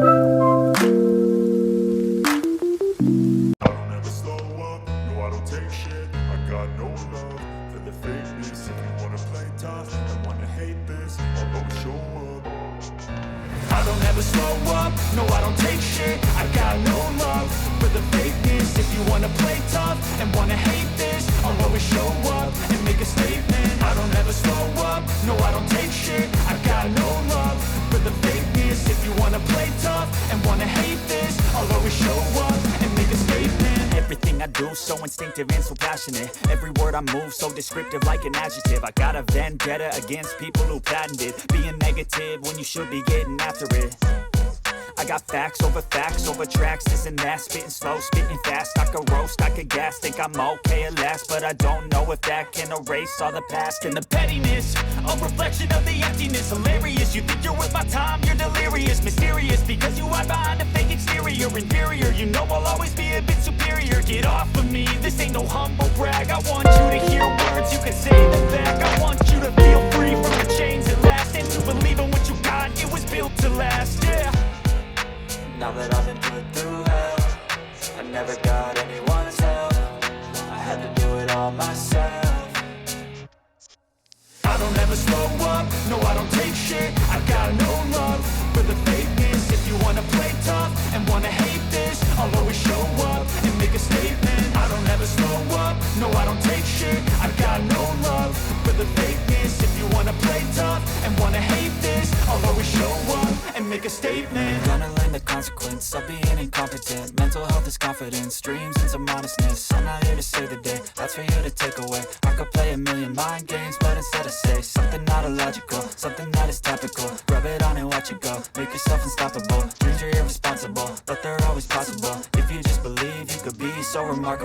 don't ever slow up, no I don't take shit. I got no love for the fakeness. If you wanna play tough and wanna hate this, I'll always show up. I don't ever slow up, no I don't take shit. I got no love for the fakeness. If you wanna play tough and wanna hate this, I'll always show up and make a statement. I don't ever slow up, no I don't take shit. I got no love for the fakeness. If you wanna play tough and wanna hate this, I'll always show up and make a statement. Everything I do so instinctive and so passionate. Every word I move so descriptive like an adjective. I got a vendetta against people who patented being negative when you should be getting after it. I got facts over tracks, this and that. Spitting slow, spitting fast. I could roast, I could gas. Think I'm okay at last, but I don't know if that can erase all the past. And the pettiness, a reflection of the emptiness. Hilarious, you think you're worth my time, you're delirious. Mysterious, because you hide behind a fake exterior. Inferior, you know I'll always be a bit superior. Get off of me, this ain't no humble brag. I want you to hear words, you can say them back. I want you to feel free from the chains that last, and to believe in what you got, it was built to last, yeah. Now that I've been put through hell, I never got anyone's help. I had to do it all myself. I don't ever slow up, no I don't take shit. I got no love for the fakeness. If you wanna play tough and wanna hate this, I'll always show up and make a statement. I don't ever slow up, no I don't take shit. I got no love for the fakeness. If you wanna play tough and wanna hate this, I'll always show up and make a statement. Gonna learn the consequence of being incompetent. Mental health is confidence, dreams and some honestness. I'm not here to save the day, that's for you to take away. I could play a million mind games, but instead I say something not illogical, something that is topical. Rub it on and watch it go, make yourself unstoppable. Dreams are irresponsible, but they're always possible. If you just believe, you could be so remarkable.